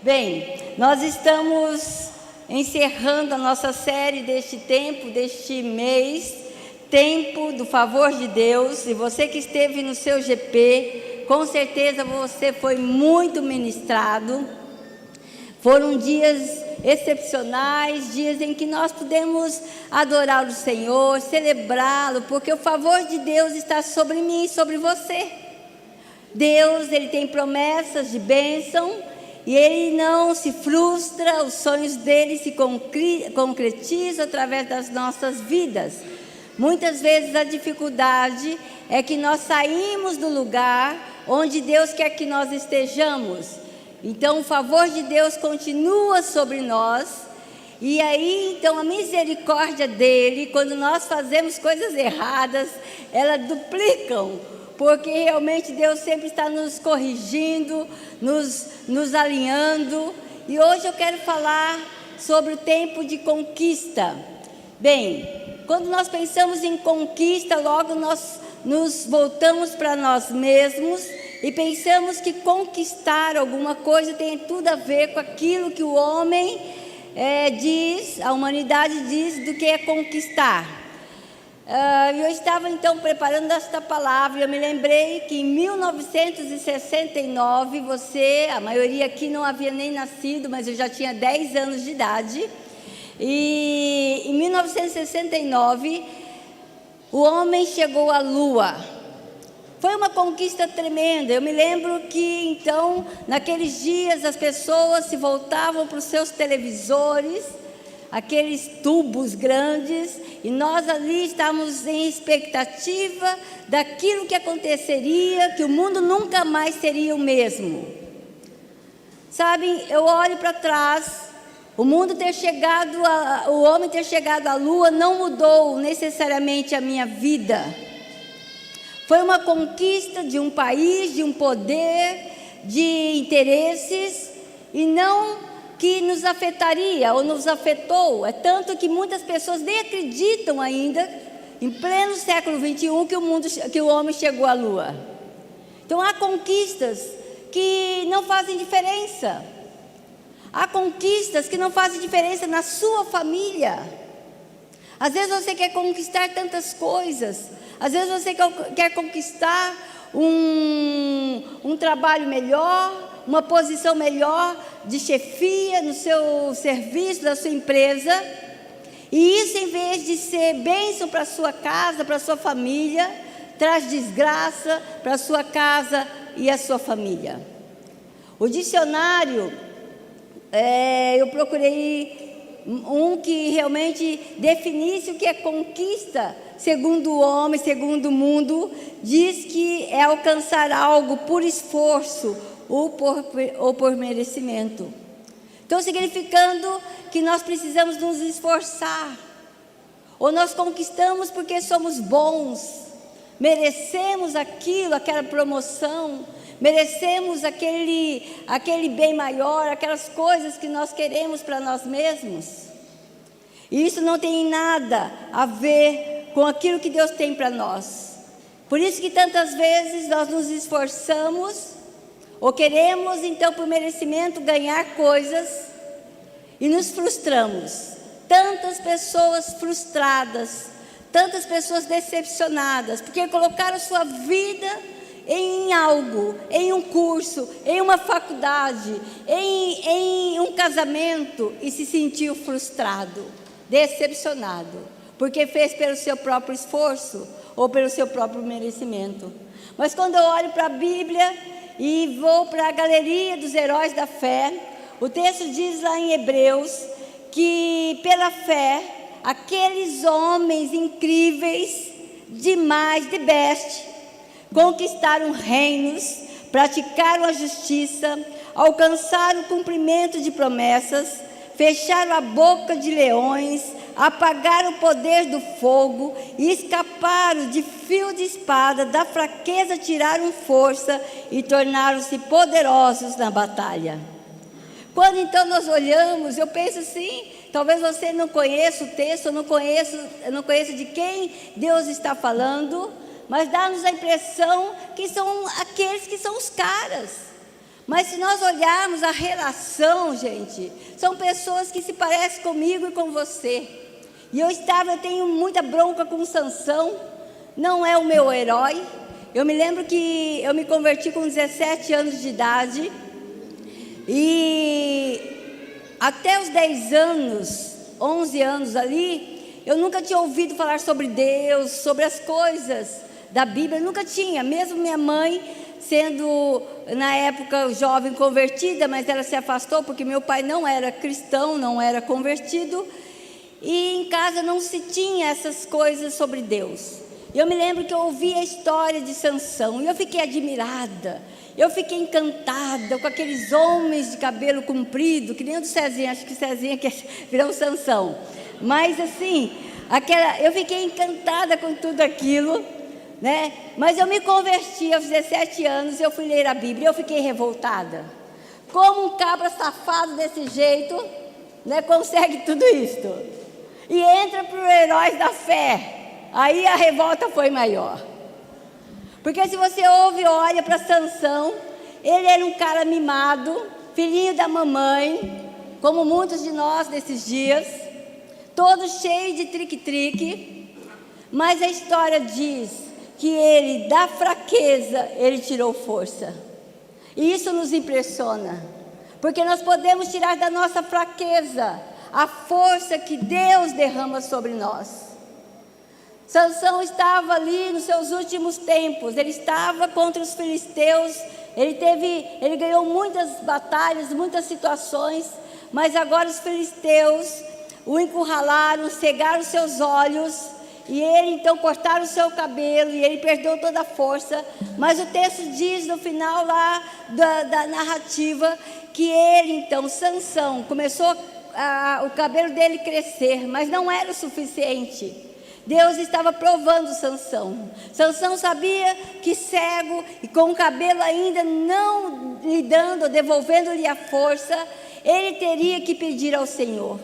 Bem, nós estamos encerrando a nossa série deste tempo, deste mês, Tempo do Favor de Deus. E você que esteve no seu GP, com certeza você foi muito ministrado. Foram dias excepcionais, dias em que nós pudemos adorar o Senhor, celebrá-lo, porque o favor de Deus está sobre mim e sobre você. Deus, Ele tem promessas de bênção e Ele não se frustra, os sonhos dele se concretizam através das nossas vidas. Muitas vezes a dificuldade é que nós saímos do lugar onde Deus quer que nós estejamos. Então o favor de Deus continua sobre nós, e aí então a misericórdia dele, quando nós fazemos coisas erradas, elas duplicam, porque realmente Deus sempre está nos corrigindo, nos alinhando. E hoje eu quero falar sobre o tempo de conquista. Bem, quando nós pensamos em conquista, logo nós nos voltamos para nós mesmos e pensamos que conquistar alguma coisa tem tudo a ver com aquilo que o homem diz, a humanidade diz do que é conquistar. Eu estava então preparando esta palavra e eu me lembrei que em 1969, a maioria aqui não havia nem nascido, mas eu já tinha 10 anos de idade. E em 1969, o homem chegou à Lua. Foi uma conquista tremenda. Eu me lembro que então, naqueles dias, as pessoas se voltavam para os seus televisores, aqueles tubos grandes, e nós ali estávamos em expectativa daquilo que aconteceria, que o mundo nunca mais seria o mesmo. Sabem, eu olho para trás, o homem ter chegado à Lua não mudou necessariamente a minha vida. Foi uma conquista de um país, de um poder, de interesses, e não que nos afetaria ou nos afetou. É tanto que muitas pessoas nem acreditam ainda, em pleno século XXI, que o homem chegou à Lua. Então há conquistas que não fazem diferença. Há conquistas que não fazem diferença na sua família. Às vezes você quer conquistar tantas coisas. Às vezes você quer conquistar um trabalho melhor, uma posição melhor de chefia no seu serviço, da sua empresa. E isso, em vez de ser bênção para a sua casa, para a sua família, traz desgraça para a sua casa e a sua família. O dicionário, eu procurei um que realmente definisse o que é conquista, segundo o homem, segundo o mundo. Diz que é alcançar algo por esforço ou por merecimento. Então, significando que nós precisamos nos esforçar, ou nós conquistamos porque somos bons, merecemos aquilo, aquela promoção, merecemos aquele bem maior, aquelas coisas que nós queremos para nós mesmos. E isso não tem nada a ver com aquilo que Deus tem para nós. Por isso que tantas vezes nós nos esforçamos, ou queremos então por merecimento ganhar coisas, e nos frustramos. Tantas pessoas frustradas, tantas pessoas decepcionadas, porque colocaram sua vida em algo, em um curso, em uma faculdade, em um casamento, e se sentiu frustrado, decepcionado, porque fez pelo seu próprio esforço ou pelo seu próprio merecimento. Mas quando eu olho para a Bíblia e vou para a galeria dos heróis da fé, o texto diz lá em Hebreus que pela fé, aqueles homens incríveis, demais, de best, conquistaram reinos, praticaram a justiça, alcançaram o cumprimento de promessas, fecharam a boca de leões, apagaram o poder do fogo e escaparam de fio de espada, da fraqueza tiraram força e tornaram-se poderosos na batalha. Quando então nós olhamos, eu penso assim, talvez você não conheça o texto, eu não conheço de quem Deus está falando, mas dá-nos a impressão que são aqueles que são os caras. Mas se nós olharmos a relação, gente, são pessoas que se parecem comigo e com você. E eu tenho muita bronca com Sansão, não é o meu herói. Eu me lembro que eu me converti com 17 anos de idade, e até os 10 anos, 11 anos ali, eu nunca tinha ouvido falar sobre Deus, sobre as coisas da Bíblia, nunca tinha. Mesmo minha mãe, sendo na época jovem convertida, mas ela se afastou porque meu pai não era cristão, não era convertido, e em casa não se tinha essas coisas sobre Deus. Eu me lembro que eu ouvi a história de Sansão, e eu fiquei admirada, eu fiquei encantada com aqueles homens de cabelo comprido, que nem o do Cezinha, acho que o Cezinha quer virar um Sansão, mas assim, eu fiquei encantada com tudo aquilo, né? Mas eu me converti aos 17 anos, eu fui ler a Bíblia, eu fiquei revoltada. Como um cabra safado desse jeito, né, consegue tudo isso? E entra para os heróis da fé. Aí a revolta foi maior. Porque se você olha para Sansão, ele era um cara mimado, filhinho da mamãe, como muitos de nós nesses dias, todo cheio de trique-trique. Mas a história diz que ele, da fraqueza, ele tirou força. E isso nos impressiona, porque nós podemos tirar da nossa fraqueza a força que Deus derrama sobre nós. Sansão estava ali nos seus últimos tempos, ele estava contra os filisteus, ele ganhou muitas batalhas, muitas situações, mas agora os filisteus o encurralaram, cegaram os seus olhos, e ele então cortaram o seu cabelo, e ele perdeu toda a força. Mas o texto diz no final lá da narrativa, que ele então, Sansão, começou o cabelo dele crescer, mas não era o suficiente. Deus estava provando Sansão. Sansão sabia que cego e com o cabelo ainda não lhe dando, devolvendo-lhe a força, ele teria que pedir ao Senhor.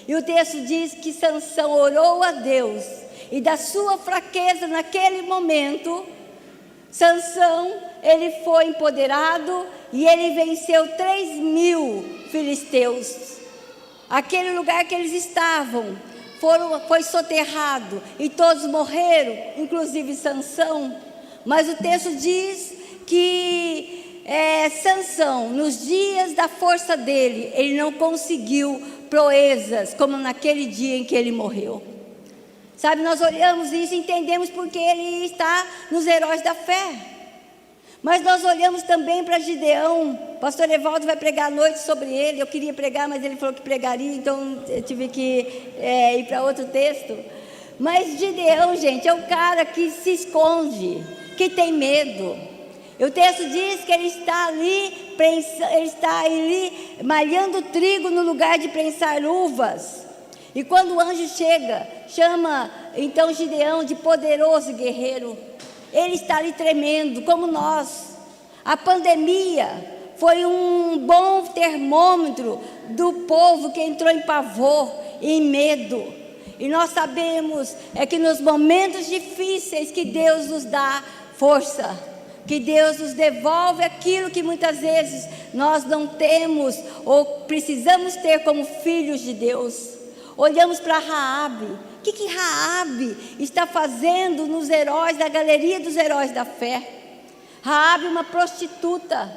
E o texto diz que Sansão orou a Deus, e da sua fraqueza naquele momento, Sansão, ele foi empoderado e ele venceu 3.000 filisteus. Aquele lugar que eles estavam foi soterrado e todos morreram, inclusive Sansão. Mas o texto diz que Sansão, nos dias da força dele, ele não conseguiu proezas como naquele dia em que ele morreu. Sabe, nós olhamos isso e entendemos porque ele está nos heróis da fé. Mas nós olhamos também para Gideão. O pastor Evaldo vai pregar à noite sobre ele. Eu queria pregar, mas ele falou que pregaria, então eu tive que ir para outro texto. Mas Gideão, gente, é o cara que se esconde, que tem medo. E o texto diz que ele está ali malhando trigo no lugar de prensar uvas. E quando o anjo chama então Gideão de poderoso guerreiro, ele está ali tremendo, como nós. A pandemia foi um bom termômetro do povo que entrou em pavor, em medo. E nós sabemos que nos momentos difíceis que Deus nos dá força, que Deus nos devolve aquilo que muitas vezes nós não temos ou precisamos ter como filhos de Deus. Olhamos para Raabe. O que Raabe está fazendo nos heróis, da galeria dos heróis da fé? Raabe, uma prostituta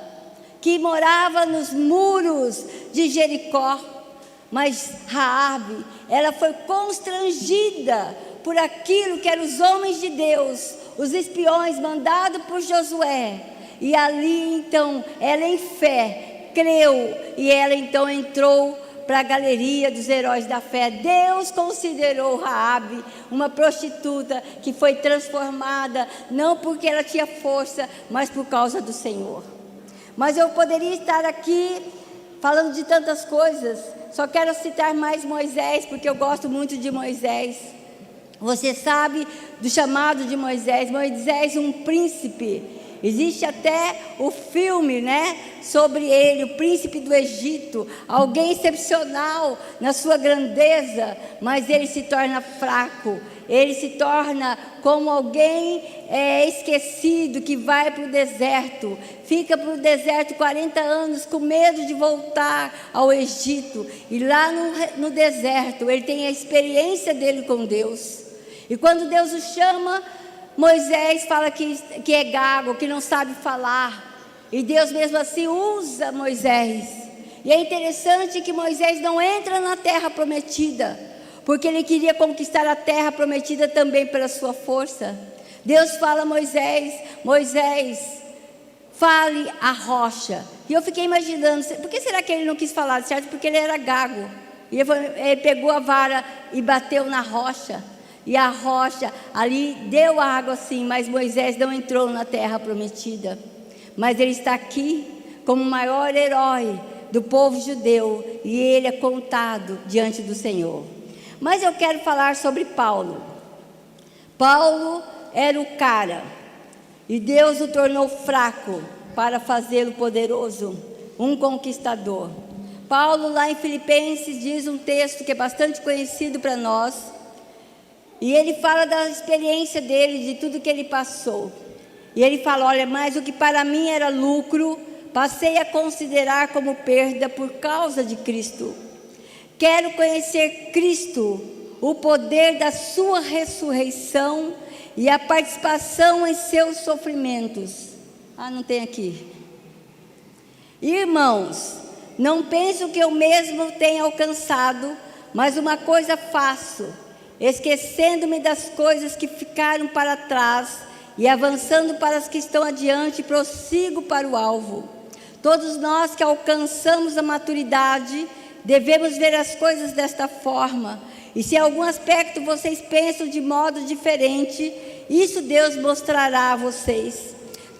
que morava nos muros de Jericó. Mas Raabe, ela foi constrangida por aquilo que eram os homens de Deus, os espiões mandados por Josué. E ali então, ela em fé, creu, e ela então entrou para a galeria dos heróis da fé. Deus considerou Raabe uma prostituta que foi transformada, não porque ela tinha força, mas por causa do Senhor. Mas eu poderia estar aqui falando de tantas coisas, só quero citar mais Moisés, porque eu gosto muito de Moisés. Você sabe do chamado de Moisés, um príncipe. Existe até o filme, né, sobre ele, o príncipe do Egito, alguém excepcional na sua grandeza, mas ele se torna fraco, ele se torna como alguém esquecido, que vai para o deserto, fica para o deserto 40 anos com medo de voltar ao Egito, e lá no deserto ele tem a experiência dele com Deus, e quando Deus o chama, Moisés fala que é gago, que não sabe falar, e Deus mesmo assim usa Moisés, e é interessante que Moisés não entra na terra prometida, porque ele queria conquistar a terra prometida também pela sua força. Deus fala a Moisés: Moisés, fale a rocha. E eu fiquei imaginando, por que será que ele não quis falar, certo? Porque ele era gago, e ele pegou a vara e bateu na rocha, e a rocha ali deu água sim, mas Moisés não entrou na terra prometida. Mas ele está aqui como o maior herói do povo judeu, e ele é contado diante do Senhor. Mas eu quero falar sobre Paulo. Paulo era o cara, e Deus o tornou fraco para fazê-lo poderoso, um conquistador. Paulo, lá em Filipenses, diz um texto que é bastante conhecido para nós, e ele fala da experiência dele, de tudo que ele passou. E ele fala: olha, mas o que para mim era lucro, passei a considerar como perda por causa de Cristo. Quero conhecer Cristo, o poder da sua ressurreição e a participação em seus sofrimentos. Não tem aqui. Irmãos, não penso que eu mesmo tenha alcançado, mas uma coisa faço, esquecendo-me das coisas que ficaram para trás e avançando para as que estão adiante, prossigo para o alvo. Todos nós que alcançamos a maturidade devemos ver as coisas desta forma, e se em algum aspecto vocês pensam de modo diferente, isso Deus mostrará a vocês.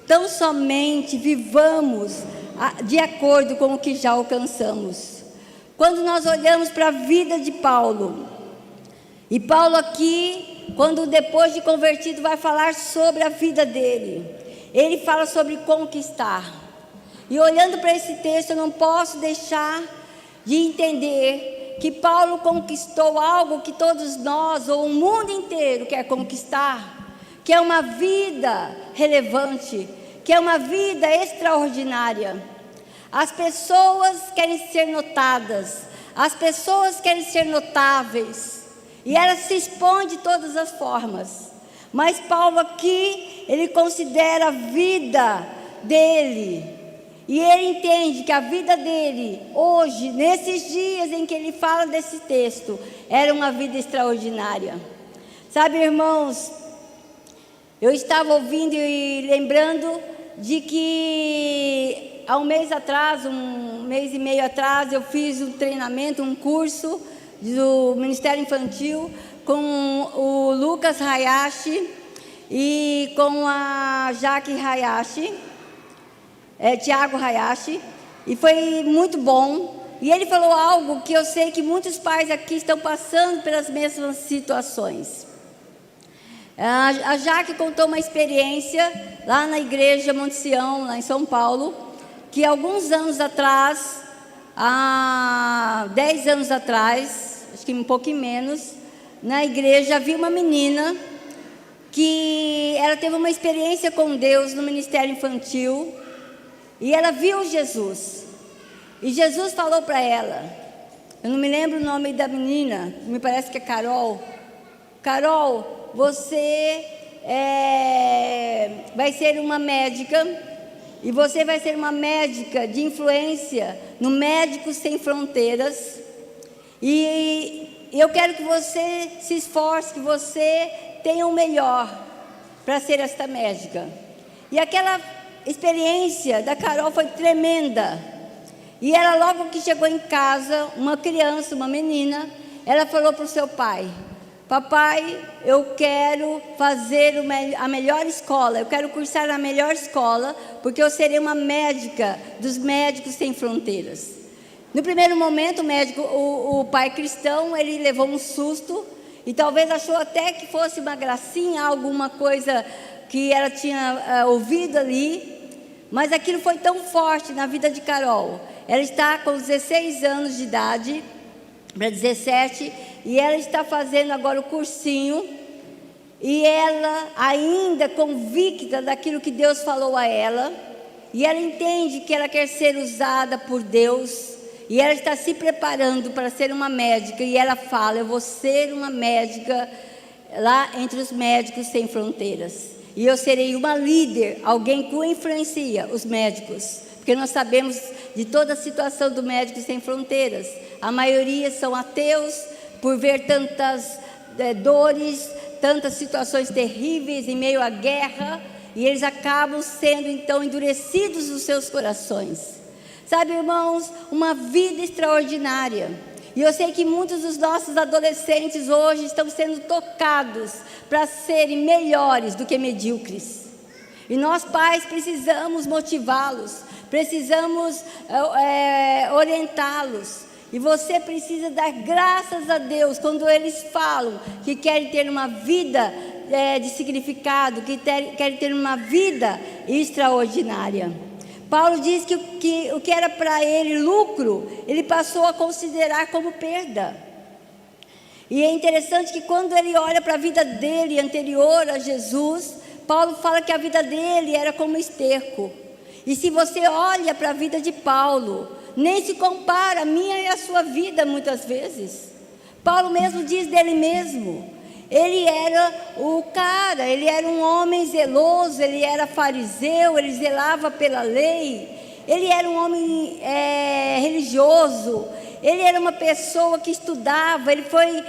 Tão somente vivamos de acordo com o que já alcançamos. Quando nós olhamos para a vida de Paulo, e Paulo aqui, quando depois de convertido vai falar sobre a vida dele, ele fala sobre conquistar. E olhando para esse texto, eu não posso deixar de entender que Paulo conquistou algo que todos nós, ou o mundo inteiro, quer conquistar, que é uma vida relevante, que é uma vida extraordinária. As pessoas querem ser notadas, as pessoas querem ser notáveis, e elas se expõem de todas as formas. Mas Paulo aqui, ele considera a vida dele, e ele entende que a vida dele, hoje, nesses dias em que ele fala desse texto, era uma vida extraordinária. Sabe, irmãos, eu estava ouvindo e lembrando de que há um mês e meio atrás, eu fiz um treinamento, um curso do Ministério Infantil com o Lucas Hayashi e com a Jaque Hayashi. Tiago Hayashi, e foi muito bom. E ele falou algo que eu sei que muitos pais aqui estão passando pelas mesmas situações. A Jaque contou uma experiência lá na igreja Monte Sião, lá em São Paulo, que alguns anos atrás, há 10 anos atrás, acho que um pouquinho menos, na igreja havia uma menina que ela teve uma experiência com Deus no ministério infantil. E ela viu Jesus, e Jesus falou para ela, eu não me lembro o nome da menina, me parece que é Carol. Carol, você vai ser uma médica, e você vai ser uma médica de influência no Médicos Sem Fronteiras, e eu quero que você se esforce, que você tenha o melhor para ser esta médica. E aquela experiência da Carol foi tremenda, e ela, logo que chegou em casa, uma criança, uma menina, ela falou para o seu pai: papai, eu quero fazer a melhor escola, eu quero cursar na melhor escola, porque eu serei uma médica dos Médicos Sem Fronteiras. No primeiro momento, o pai cristão, ele levou um susto, e talvez achou até que fosse uma gracinha, alguma coisa que ela tinha ouvido ali, mas aquilo foi tão forte na vida de Carol. Ela está com 16 anos de idade, para 17, e ela está fazendo agora o cursinho, e ela ainda convicta daquilo que Deus falou a ela, e ela entende que ela quer ser usada por Deus, e ela está se preparando para ser uma médica, e ela fala: eu vou ser uma médica lá entre os médicos sem fronteiras, e eu serei uma líder, alguém que influencia os médicos, porque nós sabemos de toda a situação do Médicos Sem Fronteiras. A maioria são ateus, por ver tantas dores, tantas situações terríveis em meio à guerra, e eles acabam sendo então endurecidos nos seus corações. Sabe, irmãos, uma vida extraordinária. E eu sei que muitos dos nossos adolescentes hoje estão sendo tocados para serem melhores do que medíocres. E nós, pais, precisamos motivá-los, precisamos orientá-los. E você precisa dar graças a Deus quando eles falam que querem ter uma vida de significado, que querem ter uma vida extraordinária. Paulo diz que o que era para ele lucro, ele passou a considerar como perda. E é interessante que quando ele olha para a vida dele anterior a Jesus, Paulo fala que a vida dele era como esterco. E se você olha para a vida de Paulo, nem se compara a minha e a sua vida muitas vezes. Paulo mesmo diz dele mesmo, ele era o cara, ele era um homem zeloso, ele era fariseu, ele zelava pela lei, ele era um homem religioso, ele era uma pessoa que estudava, ele foi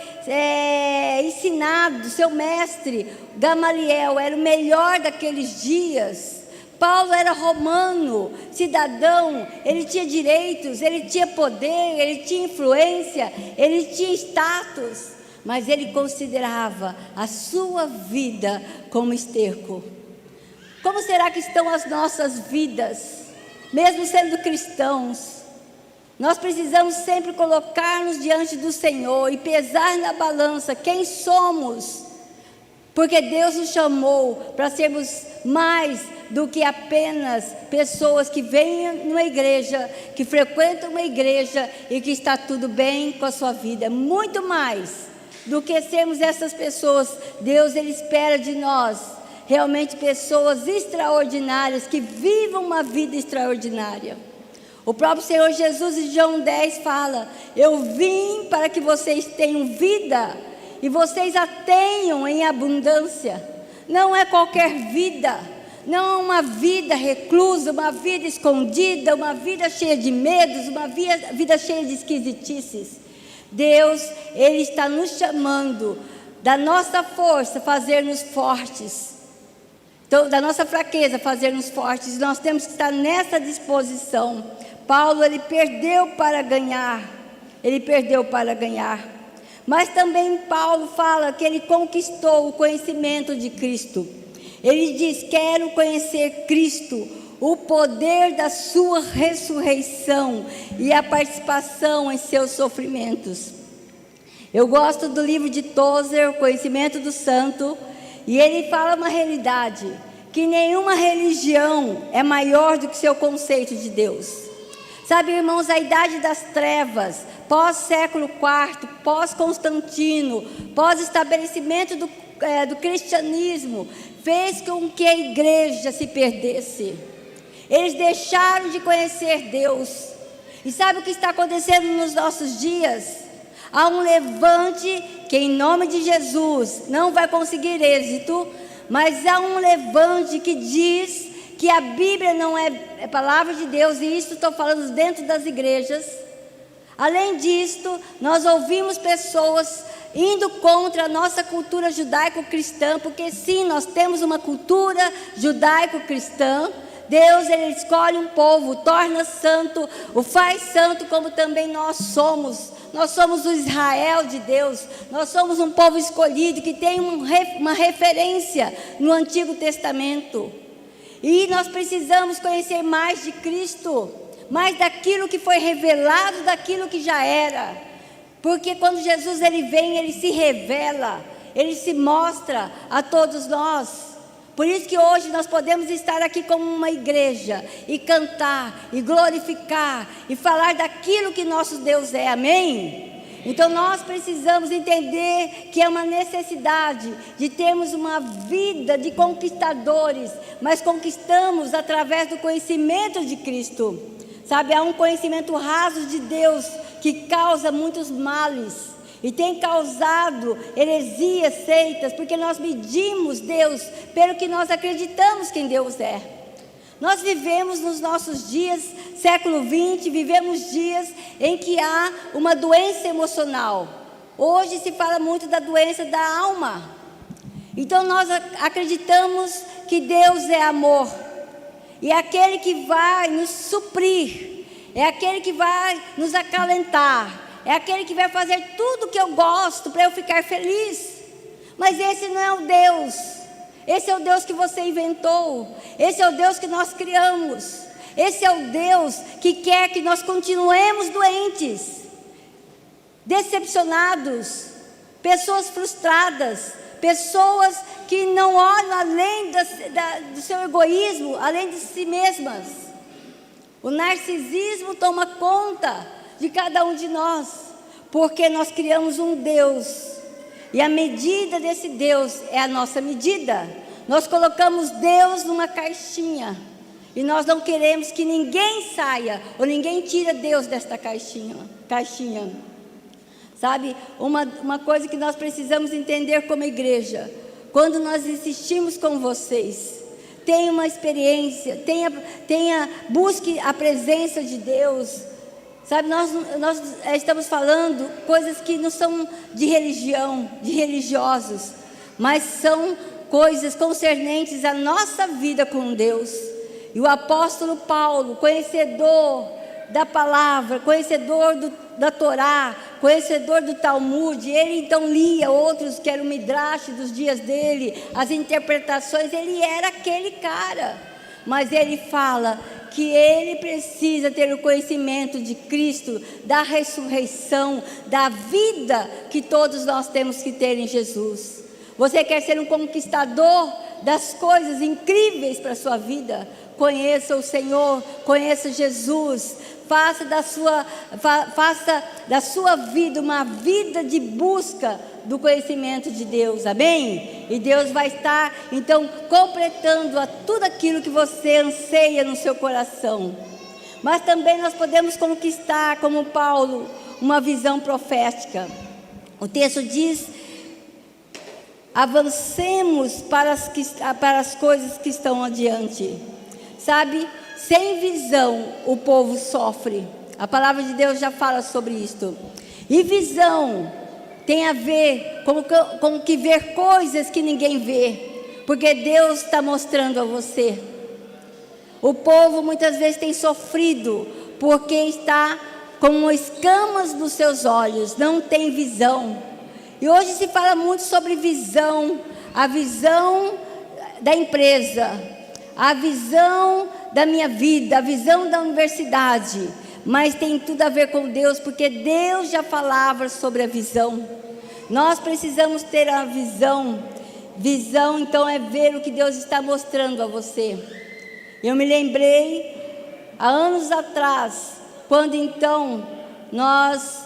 ensinado, seu mestre Gamaliel era o melhor daqueles dias. Paulo era romano, cidadão, ele tinha direitos, ele tinha poder, ele tinha influência, ele tinha status, mas ele considerava a sua vida como esterco. Como será que estão as nossas vidas, mesmo sendo cristãos? Nós precisamos sempre colocar-nos diante do Senhor e pesar na balança quem somos, porque Deus nos chamou para sermos mais do que apenas pessoas que vêm numa igreja, que frequentam uma igreja e que está tudo bem com a sua vida. Muito mais do que sermos essas pessoas. Deus, Ele espera de nós realmente pessoas extraordinárias, que vivam uma vida extraordinária. O próprio Senhor Jesus, em João 10, fala: eu vim para que vocês tenham vida e vocês a tenham em abundância. Não é qualquer vida, não é uma vida reclusa, uma vida escondida, uma vida cheia de medos, uma vida cheia de esquisitices. Deus, Ele está nos chamando da nossa força fazer-nos fortes, então, da nossa fraqueza fazer-nos fortes. Nós temos que estar nessa disposição. Paulo, ele perdeu para ganhar, mas também Paulo fala que ele conquistou o conhecimento de Cristo. Ele diz: quero conhecer Cristo, o poder da sua ressurreição e a participação em seus sofrimentos. Eu gosto do livro de Tozer, O Conhecimento do Santo, e ele fala uma realidade, que nenhuma religião é maior do que seu conceito de Deus. Sabe, irmãos, a idade das trevas, pós-século IV, pós-Constantino, pós-estabelecimento do cristianismo, fez com que a igreja se perdesse. Eles deixaram de conhecer Deus. E sabe o que está acontecendo nos nossos dias? Há um levante que, em nome de Jesus, não vai conseguir êxito, mas há um levante que diz que a Bíblia não é palavra de Deus, e isso estou falando dentro das igrejas. Além disto, nós ouvimos pessoas indo contra a nossa cultura judaico-cristã, porque sim, nós temos uma cultura judaico-cristã. Deus, Ele escolhe um povo, o torna santo, o faz santo, como também nós somos. Nós somos o Israel de Deus, nós somos um povo escolhido, que tem uma referência no Antigo Testamento. E nós precisamos conhecer mais de Cristo, mais daquilo que foi revelado, daquilo que já era. Porque quando Jesus ele vem, Ele se revela, Ele se mostra a todos nós. Por isso que hoje nós podemos estar aqui como uma igreja e cantar, e glorificar, e falar daquilo que nosso Deus é, amém? Então nós precisamos entender que é uma necessidade de termos uma vida de conquistadores, mas conquistamos através do conhecimento de Cristo. Sabe, há um conhecimento raso de Deus que causa muitos males. E tem causado heresias, seitas, porque nós medimos Deus pelo que nós acreditamos quem Deus é. Nós vivemos nos nossos dias, século 20, vivemos dias em que há uma doença emocional. Hoje se fala muito da doença da alma. Então nós acreditamos que Deus é amor. E é aquele que vai nos suprir, é aquele que vai nos acalentar. É aquele que vai fazer tudo o que eu gosto para eu ficar feliz. Mas esse não é o Deus. Esse é o Deus que você inventou. Esse é o Deus que nós criamos. Esse é o Deus que quer que nós continuemos doentes, decepcionados, pessoas frustradas, pessoas que não olham além do seu egoísmo, além de si mesmas. O narcisismo toma conta de cada um de nós, porque nós criamos um Deus, e a medida desse Deus é a nossa medida. Nós colocamos Deus numa caixinha, e nós não queremos que ninguém saia, ou ninguém tire Deus desta caixinha. Sabe, uma coisa que nós precisamos entender como igreja, quando nós insistimos com vocês, tenha uma experiência, busque a presença de Deus. Sabe, nós estamos falando coisas que não são de religião, de religiosos, mas são coisas concernentes à nossa vida com Deus. E o apóstolo Paulo, conhecedor da palavra, conhecedor da Torá, conhecedor do Talmud, ele então lia outros que eram o Midrash dos dias dele, as interpretações, ele era aquele cara. Mas ele fala que ele precisa ter o conhecimento de Cristo, da ressurreição, da vida que todos nós temos que ter em Jesus. Você quer ser um conquistador das coisas incríveis para a sua vida? Conheça o Senhor, conheça Jesus, faça da sua vida uma vida de busca do conhecimento de Deus, amém? E Deus vai estar, então, completando tudo aquilo que você anseia no seu coração. Mas também nós podemos conquistar, como Paulo, uma visão profética. O texto diz: avancemos para as coisas que estão adiante. Sabe, sem visão o povo sofre. A palavra de Deus já fala sobre isto. E visão tem a ver com que ver coisas que ninguém vê, porque Deus está mostrando a você. O povo muitas vezes tem sofrido porque está com escamas nos seus olhos, não tem visão. E hoje se fala muito sobre visão, a visão da empresa, a visão da minha vida, a visão da universidade, mas tem tudo a ver com Deus, porque Deus já falava sobre a visão. Nós precisamos ter a visão. Visão, então, é ver o que Deus está mostrando a você. Eu me lembrei, há anos atrás, quando então nós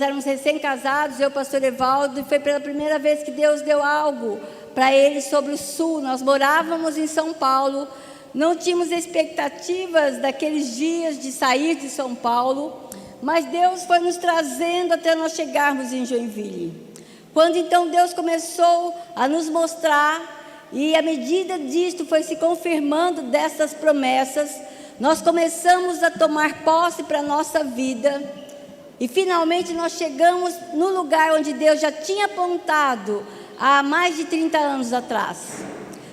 éramos recém-casados, eu e o pastor Evaldo, e foi pela primeira vez que Deus deu algo para ele sobre o sul. Nós morávamos em São Paulo, não tínhamos expectativas daqueles dias de sair de São Paulo, mas Deus foi nos trazendo até nós chegarmos em Joinville. Quando então Deus começou a nos mostrar, e à medida disto foi se confirmando dessas promessas, nós começamos a tomar posse para a nossa vida, e finalmente nós chegamos no lugar onde Deus já tinha apontado há mais de 30 anos atrás.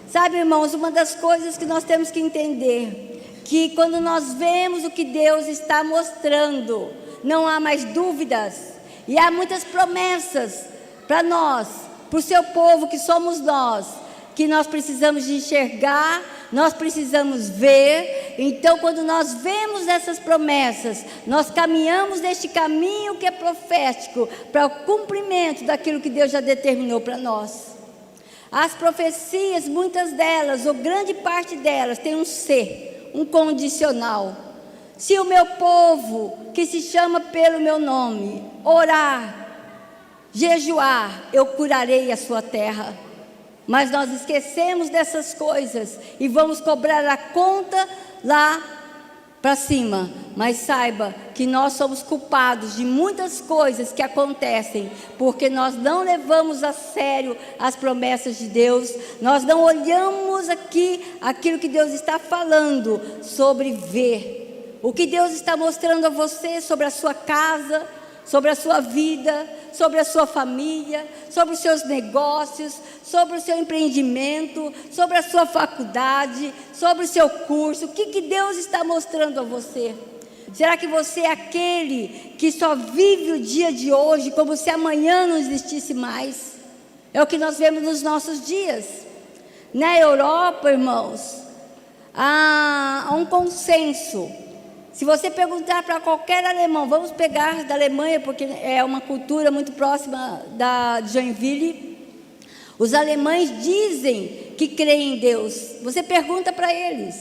Sabe, irmãos, uma das coisas que nós temos que entender, que quando nós vemos o que Deus está mostrando, não há mais dúvidas, e há muitas promessas para nós, para o seu povo que somos nós, que nós precisamos de enxergar, nós precisamos ver. Então, quando nós vemos essas promessas, nós caminhamos neste caminho que é profético, para o cumprimento daquilo que Deus já determinou para nós. As profecias, muitas delas, ou grande parte delas, tem um se, um condicional. Se o meu povo, que se chama pelo meu nome, orar, jejuar, eu curarei a sua terra. Mas nós esquecemos dessas coisas e vamos cobrar a conta lá para cima. Mas saiba que nós somos culpados de muitas coisas que acontecem, porque nós não levamos a sério as promessas de Deus, nós não olhamos aqui aquilo que Deus está falando sobre ver. O que Deus está mostrando a você sobre a sua casa, sobre a sua vida, sobre a sua família, sobre os seus negócios, sobre o seu empreendimento, sobre a sua faculdade, sobre o seu curso. O que Deus está mostrando a você? Será que você é aquele que só vive o dia de hoje como se amanhã não existisse mais? É o que nós vemos nos nossos dias. Na Europa, irmãos, há um consenso. Se você perguntar para qualquer alemão, vamos pegar da Alemanha, porque é uma cultura muito próxima de Joinville. Os alemães dizem que creem em Deus. Você pergunta para eles.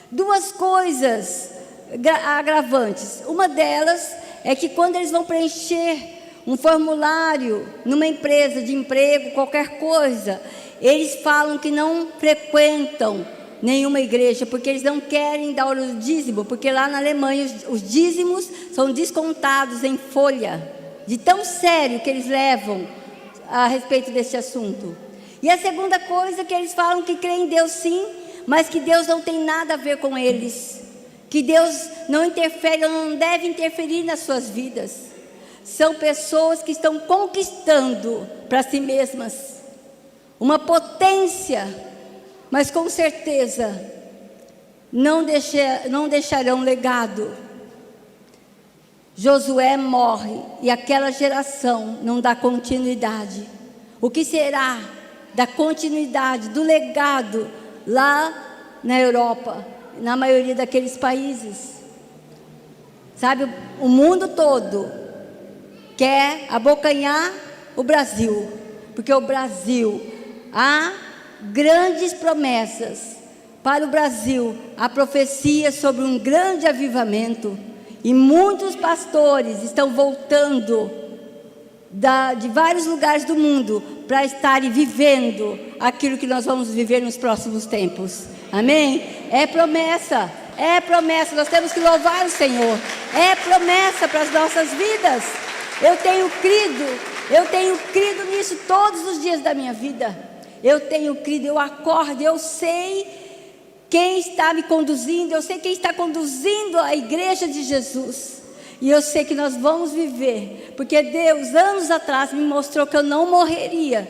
Duas coisas agravantes. Uma delas é que quando eles vão preencher um formulário numa empresa de emprego, qualquer coisa, eles falam que não frequentam nenhuma igreja, porque eles não querem dar o dízimo, porque lá na Alemanha os dízimos são descontados em folha, de tão sério que eles levam a respeito desse assunto. E a segunda coisa que eles falam que creem em Deus sim, mas que Deus não tem nada a ver com eles, que Deus não interfere, não deve interferir nas suas vidas. São pessoas que estão conquistando para si mesmas uma potência, mas com certeza não deixarão legado. Josué morre e aquela geração não dá continuidade. O que será da continuidade, do legado lá na Europa, na maioria daqueles países? Sabe, o mundo todo quer abocanhar o Brasil, porque o Brasil há grandes promessas para o Brasil, a profecia sobre um grande avivamento, e muitos pastores estão voltando de vários lugares do mundo para estarem vivendo aquilo que nós vamos viver nos próximos tempos. Amém? É promessa, nós temos que louvar o Senhor, é promessa para as nossas vidas. Eu tenho crido nisso todos os dias da minha vida. Eu tenho crido, eu acordo, eu sei quem está me conduzindo, eu sei quem está conduzindo a igreja de Jesus. E eu sei que nós vamos viver, porque Deus, anos atrás, me mostrou que eu não morreria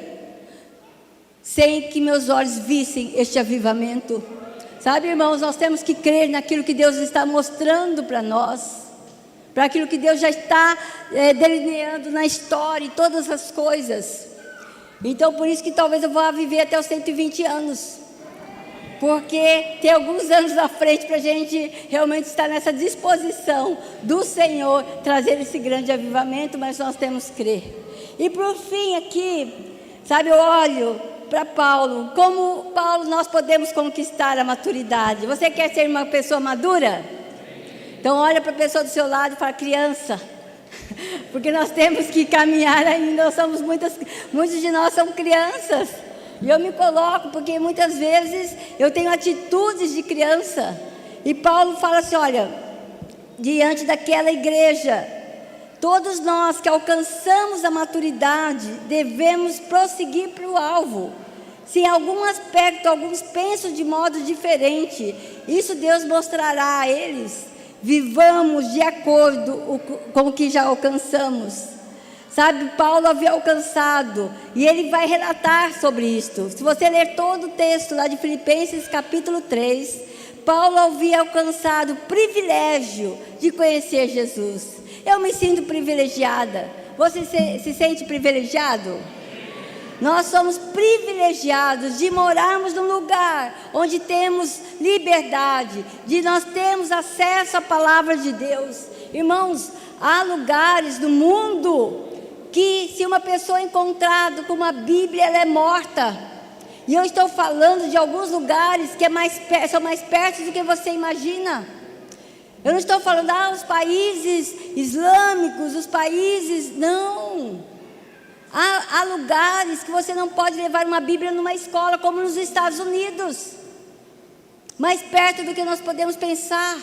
sem que meus olhos vissem este avivamento. Sabe, irmãos, nós temos que crer naquilo que Deus está mostrando para nós, para aquilo que Deus já está delineando na história e todas as coisas. Então, por isso que talvez eu vá viver até os 120 anos. Porque tem alguns anos à frente para a gente realmente estar nessa disposição do Senhor, trazer esse grande avivamento, mas nós temos que crer. E por fim aqui, sabe, eu olho para Paulo. Como Paulo nós podemos conquistar a maturidade? Você quer ser uma pessoa madura? Então olha para a pessoa do seu lado e fala: criança. Porque nós temos que caminhar ainda, muitos de nós são crianças, e eu me coloco, porque muitas vezes eu tenho atitudes de criança, e Paulo fala assim: olha, diante daquela igreja, todos nós que alcançamos a maturidade, devemos prosseguir para o alvo. Se em algum aspecto, alguns pensam de modo diferente, isso Deus mostrará a eles. Vivamos de acordo com o que já alcançamos. Sabe, Paulo havia alcançado, e ele vai relatar sobre isto. Se você ler todo o texto lá de Filipenses capítulo 3, Paulo havia alcançado o privilégio de conhecer Jesus. Eu me sinto privilegiada. Você se sente privilegiado? Nós somos privilegiados de morarmos num lugar onde temos liberdade, de nós termos acesso à palavra de Deus. Irmãos, há lugares no mundo que, se uma pessoa encontrada com uma Bíblia, ela é morta. E eu estou falando de alguns lugares que são mais perto do que você imagina. Eu não estou falando, os países islâmicos, os países, não. Há lugares que você não pode levar uma Bíblia numa escola, como nos Estados Unidos. Mais perto do que nós podemos pensar.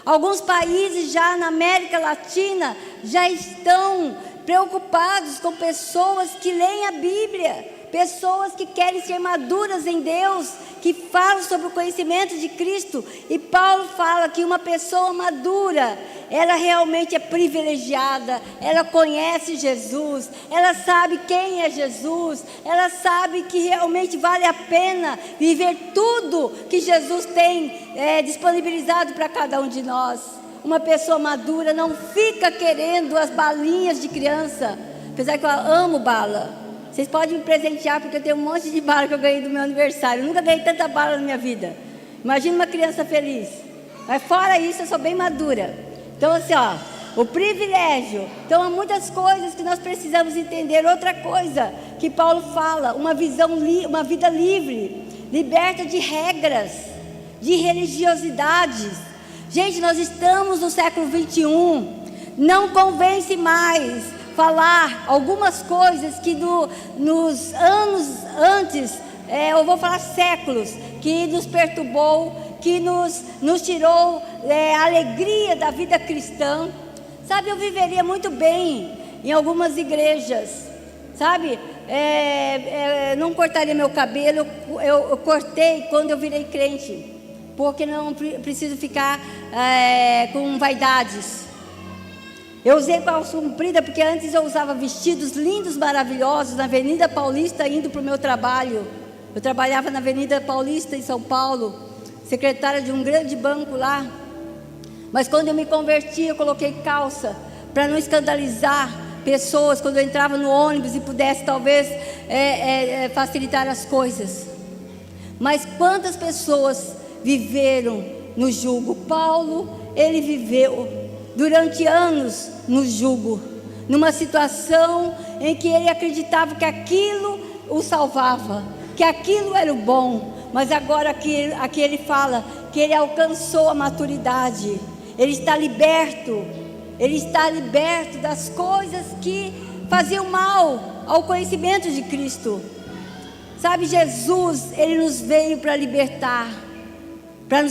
Alguns países já na América Latina já estão preocupados com pessoas que leem a Bíblia, pessoas que querem ser maduras em Deus, que falam sobre o conhecimento de Cristo. E Paulo fala que uma pessoa madura, ela realmente é privilegiada, ela conhece Jesus, ela sabe quem é Jesus, ela sabe que realmente vale a pena viver tudo que Jesus tem disponibilizado para cada um de nós. Uma pessoa madura não fica querendo as balinhas de criança, apesar que eu amo bala. Vocês podem me presentear, porque eu tenho um monte de bala que eu ganhei do meu aniversário. Eu nunca ganhei tanta bala na minha vida. Imagina uma criança feliz. Mas fora isso, eu sou bem madura. Então assim, o privilégio. Então há muitas coisas que nós precisamos entender. Outra coisa que Paulo fala, uma vida livre, liberta de regras, de religiosidades. Gente, nós estamos no século 21. Não convence mais falar algumas coisas que nos anos antes, eu vou falar séculos, que nos perturbou, que nos tirou a alegria da vida cristã. Sabe, eu viveria muito bem em algumas igrejas, sabe, não cortaria meu cabelo, eu cortei quando eu virei crente, porque não preciso ficar com vaidades. Eu usei calça comprida porque antes eu usava vestidos lindos, maravilhosos, na Avenida Paulista, indo para o meu trabalho. Eu trabalhava na Avenida Paulista, em São Paulo, secretária de um grande banco lá. Mas quando eu me converti, eu coloquei calça, para não escandalizar pessoas, quando eu entrava no ônibus e pudesse talvez facilitar as coisas. Mas quantas pessoas viveram no jugo? Paulo, ele viveu durante anos no jugo, numa situação em que ele acreditava que aquilo o salvava, que aquilo era o bom. Mas agora aqui ele fala que ele alcançou a maturidade, ele está liberto das coisas que faziam mal ao conhecimento de Cristo. Sabe, Jesus, ele nos veio para libertar, para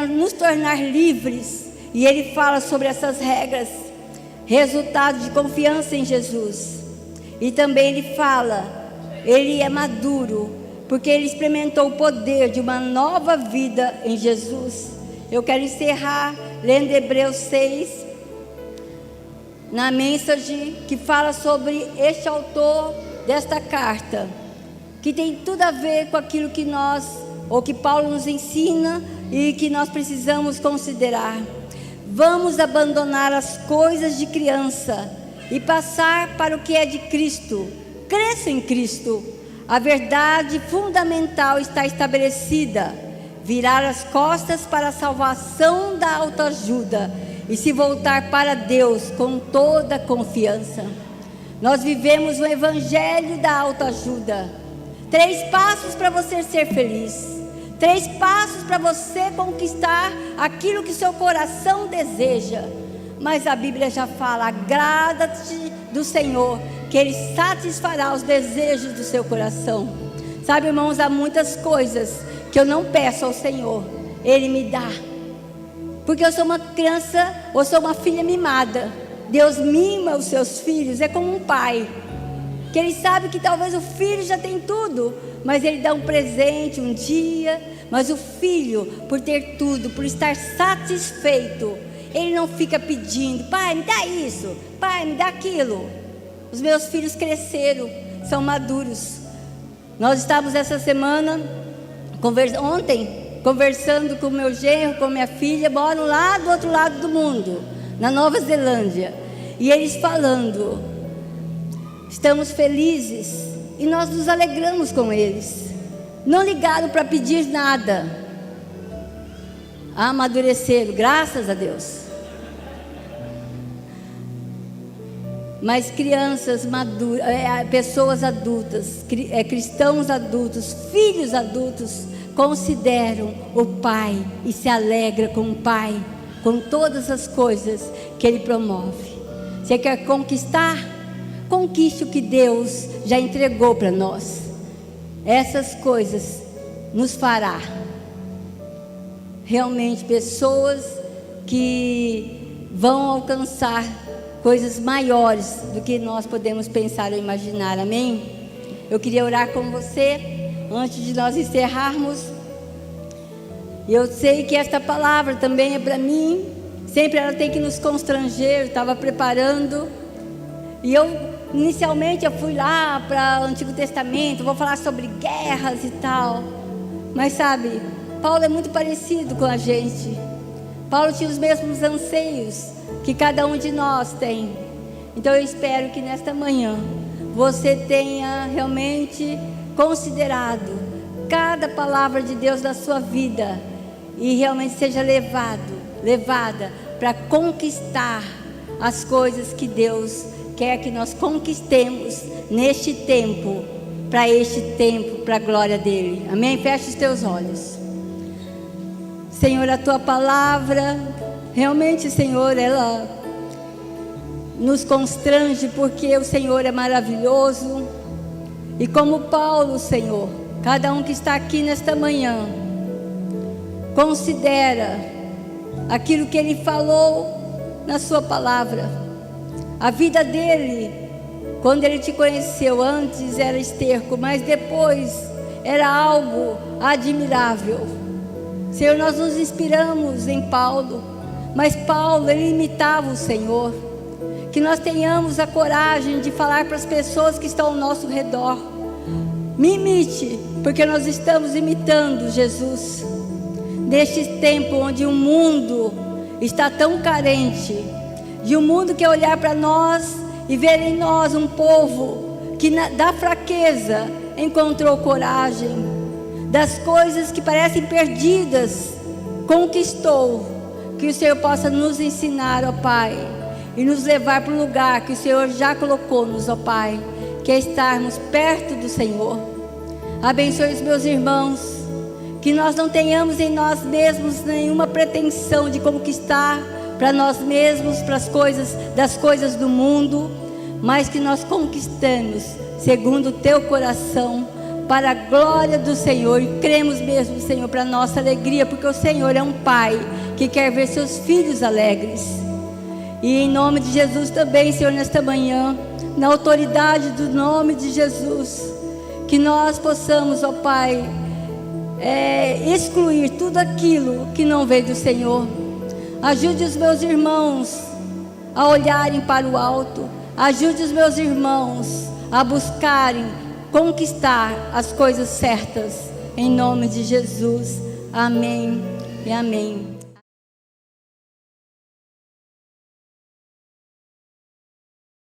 nos tornar livres. E ele fala sobre essas regras, resultado de confiança em Jesus. E também ele fala, ele é maduro, porque ele experimentou o poder de uma nova vida em Jesus. Eu quero encerrar lendo Hebreus 6, na mensagem que fala sobre este autor desta carta, que tem tudo a ver com aquilo que que Paulo nos ensina e que nós precisamos considerar. Vamos abandonar as coisas de criança e passar para o que é de Cristo. Cresça em Cristo. A verdade fundamental está estabelecida. Virar as costas para a salvação da autoajuda e se voltar para Deus com toda confiança. Nós vivemos o evangelho da autoajuda. 3 passos para você ser feliz. 3 passos para você conquistar aquilo que seu coração deseja. Mas a Bíblia já fala: agrada-te do Senhor, que Ele satisfará os desejos do seu coração. Sabe, irmãos, há muitas coisas que eu não peço ao Senhor, Ele me dá. Porque eu sou uma criança, ou sou uma filha mimada. Deus mima os seus filhos, é como um pai, que Ele sabe que talvez o filho já tem tudo, mas Ele dá um presente um dia. Mas o filho, por ter tudo, por estar satisfeito, ele não fica pedindo: pai, me dá isso, pai, me dá aquilo. Os meus filhos cresceram, são maduros. Nós estávamos essa semana, ontem, conversando com o meu genro, com minha filha, moram lá do outro lado do mundo, na Nova Zelândia. E eles falando: estamos felizes, e nós nos alegramos com eles. Não ligaram para pedir nada. Amadureceram, graças a Deus. mas crianças maduras, pessoas adultas, cristãos adultos, filhos adultos, consideram o Pai e se alegram com o Pai, com todas as coisas que Ele promove. Você quer conquistar? Conquiste o que Deus já entregou para nós. Essas coisas nos fará realmente pessoas que vão alcançar coisas maiores do que nós podemos pensar ou imaginar, amém? Eu queria orar com você, antes de nós encerrarmos. Eu sei que esta palavra também é para mim, sempre ela tem que nos constranger. Eu estava preparando, e inicialmente eu fui lá para o Antigo Testamento, vou falar sobre guerras e tal, mas sabe, Paulo é muito parecido com a gente. Paulo tinha os mesmos anseios que cada um de nós tem. Então eu espero que nesta manhã você tenha realmente considerado cada palavra de Deus na sua vida e realmente seja levada para conquistar as coisas que Deus quer que nós conquistemos neste tempo, para este tempo, para a glória dele. Amém? Feche os teus olhos. Senhor, a tua palavra realmente, Senhor, ela nos constrange, porque o Senhor é maravilhoso. E como Paulo, Senhor, cada um que está aqui nesta manhã considera aquilo que ele falou na sua palavra. A vida dele, quando ele te conheceu, antes era esterco, mas depois era algo admirável. Senhor, nós nos inspiramos em Paulo, mas Paulo, ele imitava o Senhor. Que nós tenhamos a coragem de falar para as pessoas que estão ao nosso redor: me imite, porque nós estamos imitando Jesus. Neste tempo onde o mundo está tão carente, de um mundo que olhar para nós e ver em nós um povo que da fraqueza encontrou coragem, das coisas que parecem perdidas, conquistou. Que o Senhor possa nos ensinar, ó Pai, e nos levar para o lugar que o Senhor já colocou-nos, ó Pai, que é estarmos perto do Senhor. Abençoe os meus irmãos, que nós não tenhamos em nós mesmos nenhuma pretensão de conquistar para nós mesmos, para das coisas do mundo, mas que nós conquistemos segundo o teu coração, para a glória do Senhor. E cremos mesmo, Senhor, para a nossa alegria, porque o Senhor é um Pai que quer ver seus filhos alegres. E em nome de Jesus também, Senhor, nesta manhã, na autoridade do nome de Jesus, que nós possamos, ó Pai, excluir tudo aquilo que não veio do Senhor. Ajude os meus irmãos a olharem para o alto. Ajude os meus irmãos a buscarem conquistar as coisas certas, em nome de Jesus. Amém e amém.